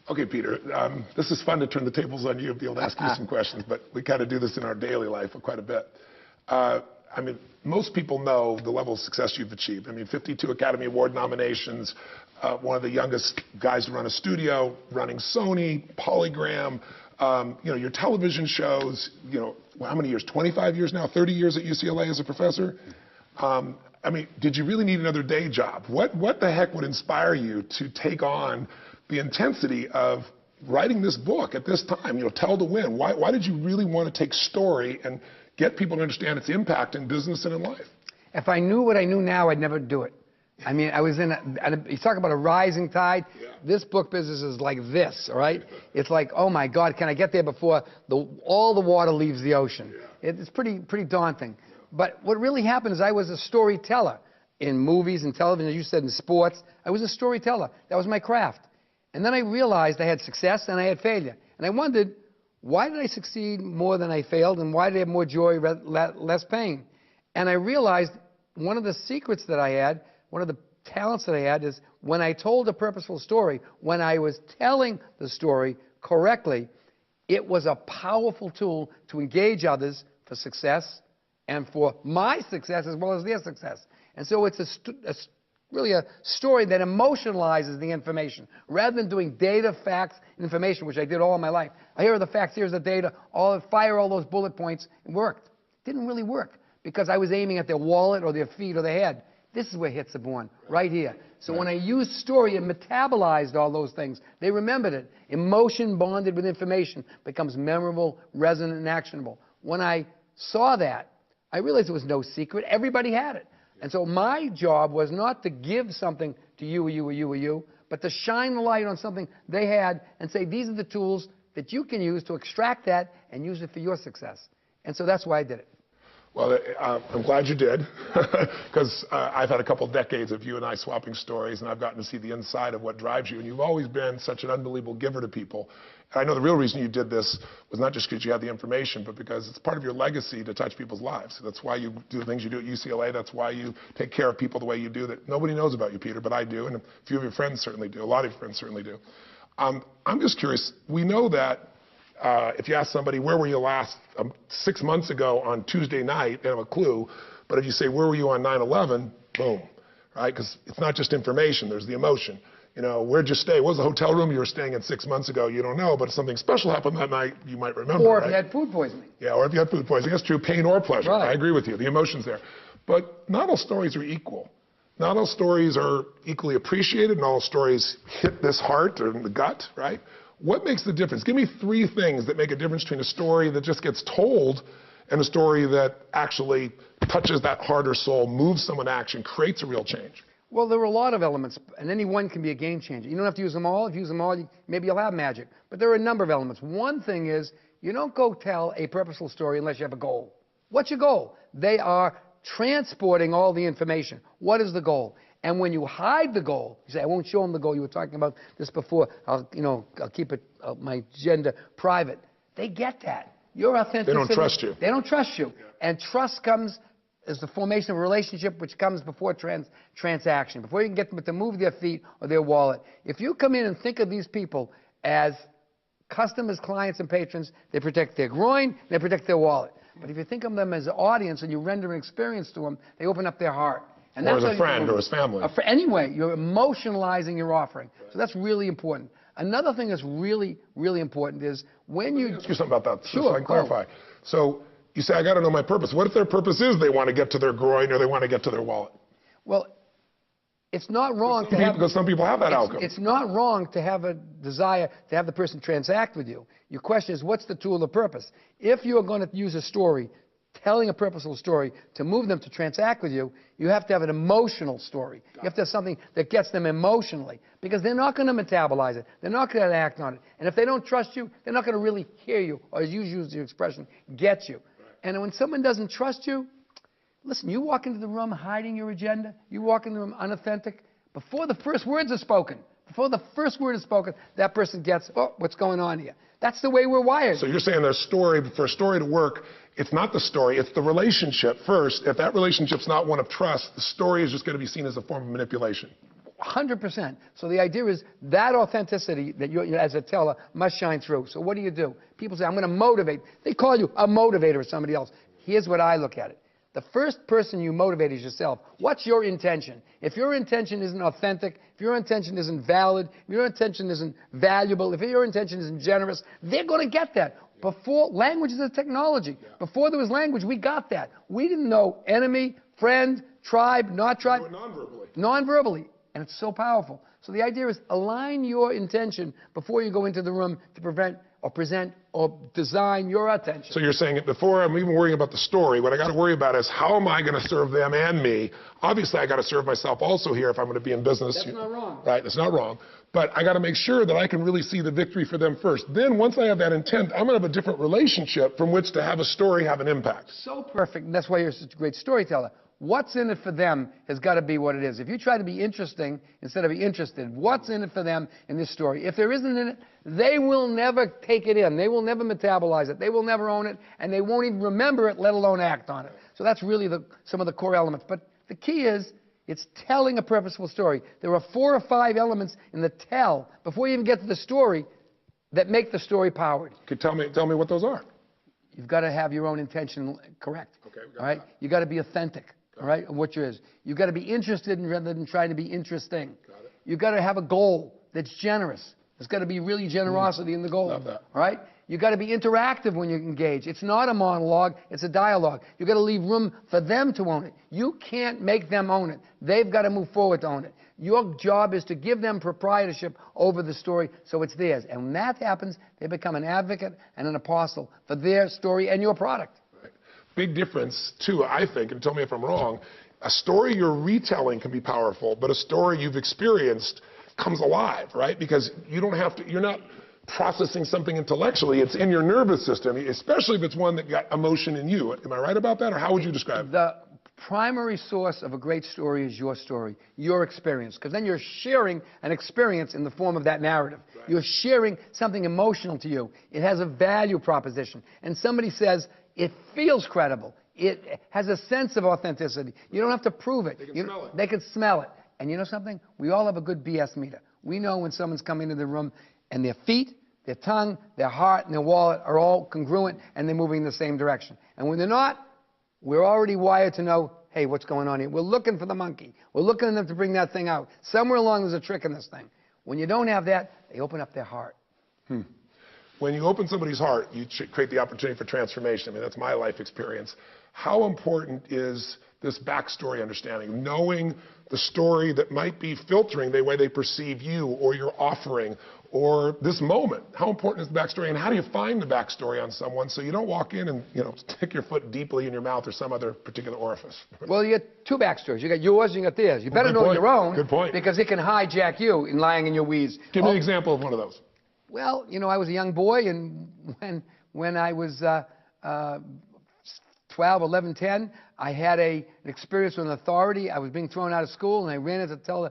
Okay, Peter, this is fun to turn the tables on you, be able to ask you some questions, but we kind of do this in our daily life quite a bit. I mean, most people know the level of success you've achieved. I mean, 52 Academy Award nominations, one of the youngest guys to run a studio, running Sony, Polygram, you know, your television shows, you know, how many years, 25 years now, 30 years at UCLA as a professor? I mean, did you really need another day job? What the heck would inspire you to take on the intensity of writing this book at this time, you know, Tell to Win? Why did you really want to take story and get people to understand its impact in business and in life? If I knew what I knew now, I'd never do it. I mean, I was you talk about a rising tide. Yeah. This book business is like this, all right? It's like, oh my God, can I get there before all the water leaves the ocean? Yeah. It's pretty daunting. Yeah. But what really happened is I was a storyteller in movies and television, as you said, in sports. I was a storyteller. That was my craft. And then I realized I had success and I had failure. And I wondered, why did I succeed more than I failed, and why did I have more joy, less pain? And I realized one of the secrets that I had, one of the talents that I had, is when I told a purposeful story, when I was telling the story correctly, it was a powerful tool to engage others for success and for my success as well as their success. And so it's really a story that emotionalizes the information. Rather than doing data, facts, information, which I did all my life. Here are the facts, here's the data, fire all those bullet points. It worked. It didn't really work because I was aiming at their wallet or their feet or their head. This is where hits are born, right here. So when I used story, it metabolized all those things. They remembered it. Emotion bonded with information becomes memorable, resonant, and actionable. When I saw that, I realized it was no secret. Everybody had it. And so my job was not to give something to you or you or you or you, but to shine the light on something they had and say, these are the tools that you can use to extract that and use it for your success. And so that's why I did it. Well, I'm glad you did, because I've had a couple decades of you and I swapping stories, and I've gotten to see the inside of what drives you. And you've always been such an unbelievable giver to people. And I know the real reason you did this was not just because you had the information, but because it's part of your legacy to touch people's lives. That's why you do the things you do at UCLA. That's why you take care of people the way you do that nobody knows about you, Peter, but I do, and a few of your friends certainly do. A lot of your friends certainly do. I'm just curious. We know that if you ask somebody, where were you last 6 months ago on Tuesday night, they have a clue. But if you say, where were you on 9/11, boom, right? Because it's not just information, there's the emotion. You know, where'd you stay? What was the hotel room you were staying in 6 months ago? You don't know, but if something special happened that night, you might remember. Or if you had food poisoning. Yeah, or if you had food poisoning. That's true, pain or pleasure. Right. I agree with you, the emotion's there. But not all stories are equal. Not all stories are equally appreciated, not all stories hit this heart or in the gut, right? What makes the difference? Give me 3 things that make a difference between a story that just gets told and a story that actually touches that heart or soul, moves someone to action, creates a real change. Well, there are a lot of elements, and any one can be a game changer. You don't have to use them all. If you use them all, maybe you'll have magic. But there are a number of elements. One thing is, you don't go tell a purposeful story unless you have a goal. What's your goal? They are transporting all the information. What is the goal? And when you hide the goal, you say, I won't show them the goal. You were talking about this before. I'll keep it, my agenda private. They get that. You're authentic. They don't trust you. They don't trust you. Yeah. And trust comes as the formation of a relationship, which comes before transaction, before you can get them to move their feet or their wallet. If you come in and think of these people as customers, clients, and patrons, they protect their groin, they protect their wallet. But if you think of them as an audience and you render an experience to them, they open up their heart. And or as a friend or as family. Anyway, you're emotionalizing your offering. Right. So that's really important. Another thing that's really, really important is when you... Let me ask you something about that, sure, so I can clarify. So you say, I got to know my purpose. What if their purpose is they want to get to their groin or they want to get to their wallet? Well, it's not wrong to have... Because some people have that outcome. It's not wrong to have a desire to have the person transact with you. Your question is, what's the tool of purpose? If you're going to use a story, telling a purposeful story to move them to transact with you, you have to have an emotional story. You have to have something that gets them emotionally, because they're not going to metabolize it. They're not going to act on it. And if they don't trust you, they're not going to really hear you, or as you use the expression, get you. Right. And when someone doesn't trust you, listen, you walk into the room hiding your agenda, you walk into the room unauthentic, before the first words are spoken, that person gets, oh, what's going on here? That's the way we're wired. So you're saying for a story to work, it's not the story, it's the relationship first. If that relationship's not one of trust, the story is just going to be seen as a form of manipulation. 100%. So the idea is that authenticity that you as a teller must shine through. So what do? People say, I'm going to motivate. They call you a motivator or somebody else. Here's what I look at it. The first person you motivate is yourself. What's your intention? If your intention isn't authentic, if your intention isn't valid, if your intention isn't valuable, if your intention isn't generous, they're going to get that. Before, language is a technology. Before there was language, we got that. We didn't know enemy, friend, tribe, not tribe. Do it non-verbally. Non-verbally. And it's so powerful. So the idea is align your intention before you go into the room to prevent or present or design your attention. So you're saying it before I'm even worrying about the story, what I got to worry about is how am I going to serve them and me? Obviously, I got to serve myself also here if I'm going to be in business. That's not wrong. Right, that's not wrong. But I got to make sure that I can really see the victory for them first. Then once I have that intent, I'm going to have a different relationship from which to have a story have an impact. So perfect. And that's why you're such a great storyteller. What's in it for them has got to be what it is. If you try to be interesting instead of be interested, what's in it for them in this story? If there isn't in it, they will never take it in. They will never metabolize it. They will never own it, and they won't even remember it, let alone act on it. So that's really some of the core elements. But the key is it's telling a purposeful story. There are 4 or 5 elements in the tell before you even get to the story that make the story powered. Could tell me what those are. You've got to have your own intention correct. Okay, we got all right? that. You've got to be authentic. All right, of what yours is. You've got to be interested rather than trying to be interesting. Got it. You've got to have a goal that's generous. There's got to be really generosity in the goal. Love that. All right? You've got to be interactive when you engage. It's not a monologue, it's a dialogue. You've got to leave room for them to own it. You can't make them own it. They've got to move forward to own it. Your job is to give them proprietorship over the story so it's theirs. And when that happens, they become an advocate and an apostle for their story and your product. Big difference, too, I think, and tell me if I'm wrong, a story you're retelling can be powerful, but a story you've experienced comes alive, right? Because you don't have to, you're not processing something intellectually, it's in your nervous system, especially if it's one that got emotion in you. Am I right about that, or how would you describe it? The primary source of a great story is your experience, because then you're sharing an experience in the form of that narrative. Right. You're sharing something emotional to you. It has a value proposition. And somebody says, it feels credible. It has a sense of authenticity. You don't have to prove it. They can smell it. They can smell it. And you know something? We all have a good BS meter. We know when someone's coming into the room and their feet, their tongue, their heart, and their wallet are all congruent and they're moving in the same direction. And when they're not, we're already wired to know, hey, what's going on here? We're looking for the monkey. We're looking for them to bring that thing out. Somewhere along there's a trick in this thing. When you don't have that, they open up their heart. When you open somebody's heart, you create the opportunity for transformation. I mean, that's my life experience. How important is this backstory understanding, knowing the story that might be filtering the way they perceive you or your offering or this moment? How important is the backstory, and how do you find the backstory on someone so you don't walk in and, stick your foot deeply in your mouth or some other particular orifice? Well, you got 2 backstories. You got yours and you got theirs. You better Good know point. your own. Good point. Because it can hijack you in lying in your weeds. Give me an example of one of those. Well, I was a young boy, and when I was 12, 11, 10, I had an experience with an authority. I was being thrown out of school, and I ran in to tell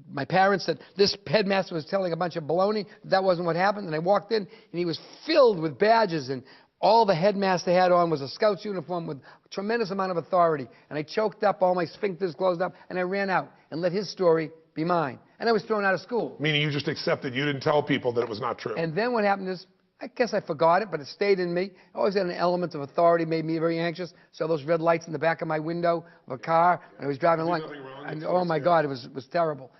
my parents that this headmaster was telling a bunch of baloney. That wasn't what happened. And I walked in, and he was filled with badges, and all the headmaster had on was a Scout's uniform with a tremendous amount of authority. And I choked up, all my sphincters closed up, and I ran out and let his story be mine. And I was thrown out of school. Meaning you just accepted, you didn't tell people that it was not true. And then what happened is, I guess I forgot it, but it stayed in me. I always had an element of authority, made me very anxious. Saw those red lights in the back of my window of a car when I was driving along. And, oh my God, it was terrible.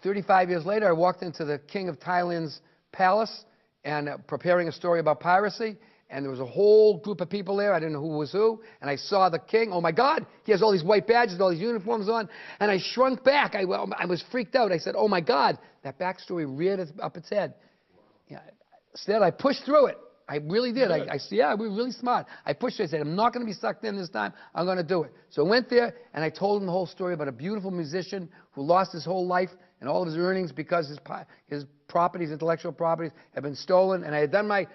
35 years later, I walked into the King of Thailand's palace and preparing a story about piracy. And there was a whole group of people there. I didn't know who was who. And I saw the king. Oh, my God. He has all these white badges, all these uniforms on. And I shrunk back. I was freaked out. I said, oh, my God. That backstory reared up its head. Yeah. Instead, I pushed through it. I really did. We were really smart. I pushed it. I said, I'm not going to be sucked in this time. I'm going to do it. So I went there, and I told him the whole story about a beautiful musician who lost his whole life and all of his earnings because his properties, intellectual properties, had been stolen. And I had done my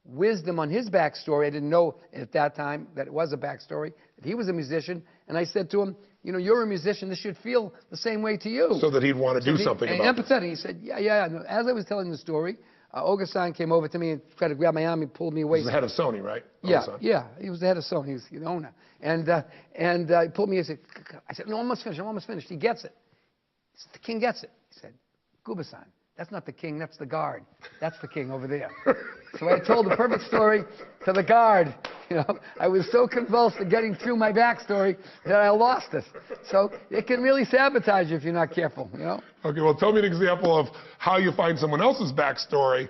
wisdom on his backstory. I didn't know at that time that it was a backstory, that he was a musician. And I said to him, you're a musician. This should feel the same way to you. So that he'd want to do something about it. And he said, yeah. As I was telling the story, Ogasan came over to me and tried to grab my arm and pulled me away. He was the head of Sony, right? Yeah, Ogasan. yeah, he was the head of Sony. He was the owner. And he pulled me and said, I said, no, I'm almost finished. I'm almost finished. He gets it. He said, the king gets it. He said, Guber-san, that's not the king, that's the guard. That's the king over there. So I told the perfect story to the guard. You know, I was so convulsed at getting through my backstory that I lost it. So it can really sabotage you if you're not careful, you know? Okay, well, tell me an example of how you find someone else's backstory,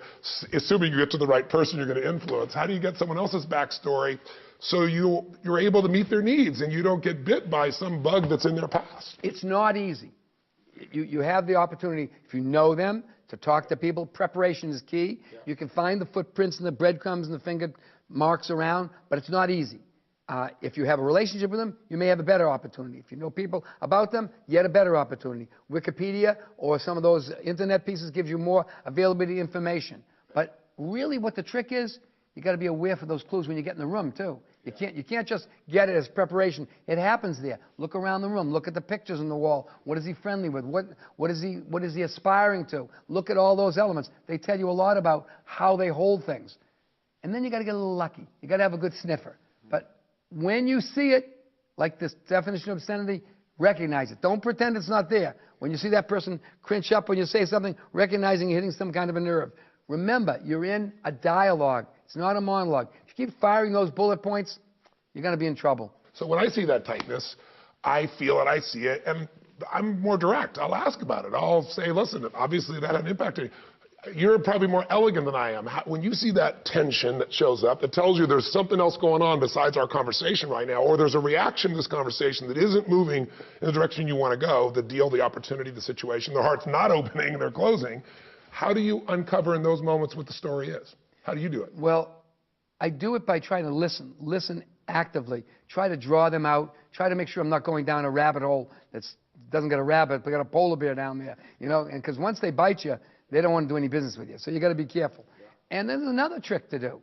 assuming you get to the right person you're going to influence. How do you get someone else's backstory so you're able to meet their needs and you don't get bit by some bug that's in their past? It's not easy. You have the opportunity, if you know them, to talk to people. Preparation is key. Yeah. You can find the footprints and the breadcrumbs and the finger marks around, but it's not easy. If you have a relationship with them, you may have a better opportunity. If you know people about them, yet a better opportunity. Wikipedia or some of those internet pieces gives you more availability of information. But really what the trick is, you got to be aware for those clues when you get in the room too. You can't just get it as preparation. It happens there. Look around the room. Look at the pictures on the wall. What is he friendly with? What is he aspiring to? Look at all those elements. They tell you a lot about how they hold things. And then you got to get a little lucky. You got to have a good sniffer. But when you see it, like this definition of obscenity, recognize it. Don't pretend it's not there. When you see that person cringe up when you say something, recognizing you're hitting some kind of a nerve. Remember, you're in a dialogue. It's not a monologue. If you keep firing those bullet points, you're going to be in trouble. So when I see that tightness, I feel it, I see it, and I'm more direct. I'll ask about it. I'll say, listen, obviously that had an impact on you. You're probably more elegant than I am. When you see that tension that shows up, that tells you there's something else going on besides our conversation right now, or there's a reaction to this conversation that isn't moving in the direction you want to go, the deal, the opportunity, the situation, their heart's not opening, they're closing. How do you uncover in those moments what the story is? How do you do it? Well, I do it by trying to listen actively, try to draw them out, try to make sure I'm not going down a rabbit hole that doesn't get a rabbit, but got a polar bear down there, you know, and because once they bite you, they don't want to do any business with you. So you got to be careful. Yeah. And then there's another trick to do.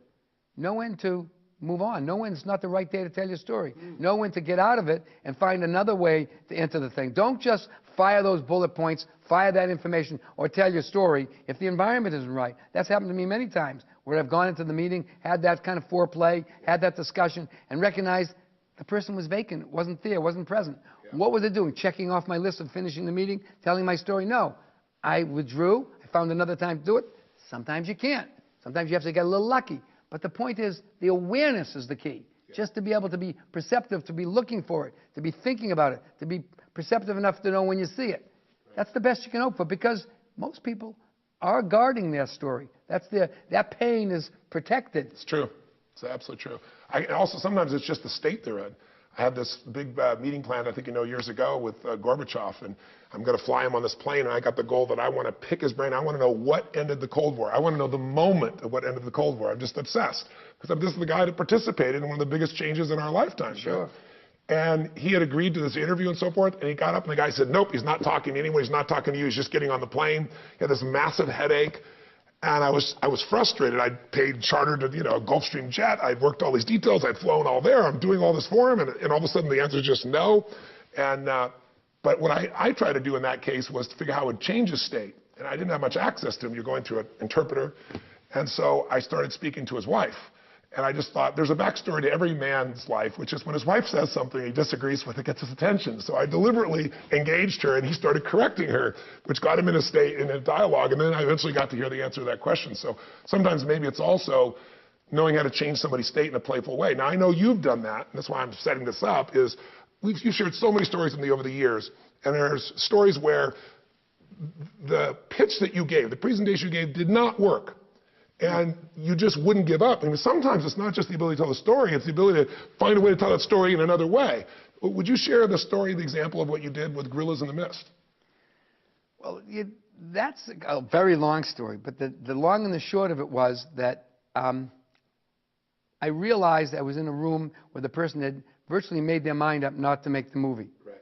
Know when to move on. Know when it's not the right day to tell your story. Know when to get out of it and find another way to enter the thing. Don't just fire those bullet points, fire that information, or tell your story if the environment isn't right. That's happened to me many times where I've gone into the meeting, had that kind of foreplay, had that discussion, and recognized the person was vacant, wasn't there, wasn't present. Yeah. What was it doing? Checking off my list of finishing the meeting, telling my story? No. I withdrew. Found another time to do it. Sometimes you can't. Sometimes you have to get a little lucky. But the point is, the awareness is the key. Yeah. Just to be able to be perceptive, to be looking for it, to be thinking about it, to be perceptive enough to know when you see it. Right. That's the best you can hope for, because most people are guarding their story. That pain is protected. It's true. It's absolutely true. Also, sometimes it's just the state they're in. I had this big meeting planned, I think you know, years ago with Gorbachev, and I'm going to fly him on this plane, and I got the goal that I want to pick his brain. I want to know what ended the Cold War. I want to know the moment of what ended the Cold War. I'm just obsessed, because this is the guy that participated in one of the biggest changes in our lifetime. Sure. And he had agreed to this interview and so forth, and he got up, and the guy said, nope, he's not talking to anyone. He's not talking to you. He's just getting on the plane. He had this massive headache. And I was frustrated. I'd paid charter to, a Gulfstream jet. I'd worked all these details. I'd flown all there. I'm doing all this for him. And all of a sudden the answer is just no. And, but what I tried to do in that case was to figure out how it would change his state. And I didn't have much access to him. You're going through an interpreter. And so I started speaking to his wife. And I just thought, there's a backstory to every man's life, which is when his wife says something he disagrees with, it gets his attention. So I deliberately engaged her, and he started correcting her, which got him in a dialogue. And then I eventually got to hear the answer to that question. So sometimes maybe it's also knowing how to change somebody's state in a playful way. Now, I know you've done that, and that's why I'm setting this up, is you've shared so many stories with me over the years, and there's stories where the pitch that you gave, the presentation you gave, did not work. And you just wouldn't give up. I mean, sometimes it's not just the ability to tell the story, it's the ability to find a way to tell that story in another way. Would you share the story, the example of what you did with Gorillas in the Mist? Well, that's a very long story, but the long and the short of it was that I realized I was in a room where the person had virtually made their mind up not to make the movie. Right.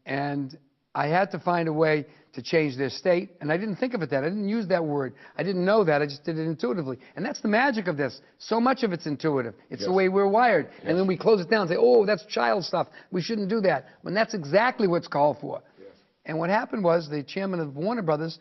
And I had to find a way to change their state, and I didn't think of it that. I didn't use that word. I didn't know that. I just did it intuitively. And that's the magic of this. So much of it's intuitive. It's the way we're wired. Yes. And then we close it down and say, oh, that's child stuff. We shouldn't do that. When that's exactly what's called for. Yes. And what happened was the chairman of Warner Brothers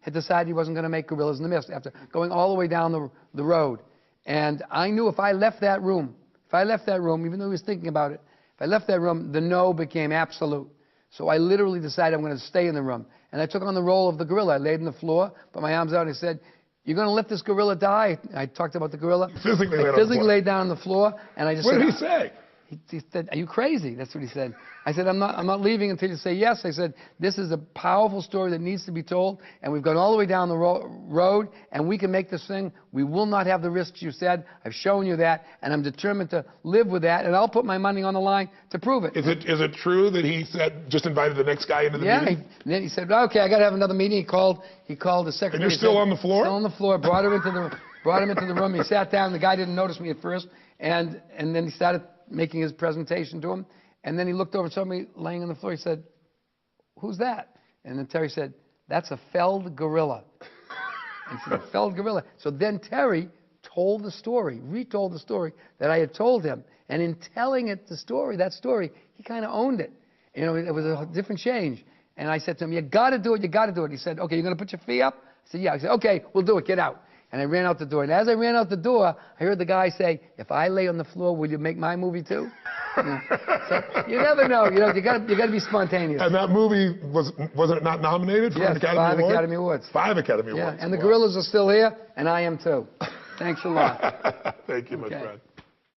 had decided he wasn't going to make Gorillas in the Mist after going all the way down the road. And I knew if I left that room, even though he was thinking about it, if I left that room, the no became absolute. So I literally decided I'm going to stay in the room. And I took on the role of the gorilla. I laid on the floor, put my arms out, and I said, "You're going to let this gorilla die?" I talked about the gorilla. Physically laid down on the floor, and I just What said, did he say? He said, "Are you crazy?" That's what he said. I said, I'm not leaving until you say yes. I said, this is a powerful story that needs to be told, and we've gone all the way down the road, and we can make this thing. We will not have the risks you said. I've shown you that, and I'm determined to live with that, and I'll put my money on the line to prove it. Is it true that he said, just invited the next guy into the meeting? Yeah, and then he said, okay, I got to have another meeting. He called the secretary. And you're still on the floor? Still on the floor, brought him into the room. He sat down. The guy didn't notice me at first, and then he started making his presentation to him. And then he looked over at somebody laying on the floor. He said, "Who's that?" And then Terry said, "That's a felled gorilla." And he said, "A felled gorilla." So then Terry retold the story that I had told him. And in telling it, that story, he kind of owned it. You know, it was a different change. And I said to him, "You got to do it. You got to do it." He said, "Okay, you're going to put your fee up?" I said, "Yeah." He said, "Okay, we'll do it. Get out." And I ran out the door. And as I ran out the door, I heard the guy say, "If I lay on the floor, will you make my movie too?" So you never know. You know, you got to be spontaneous. And that movie wasn't it not nominated for an Academy Award? 5 Academy Awards. 5 Academy Awards. And the Gorillas are still here, and I am too. Thanks a lot. Thank you, my friend.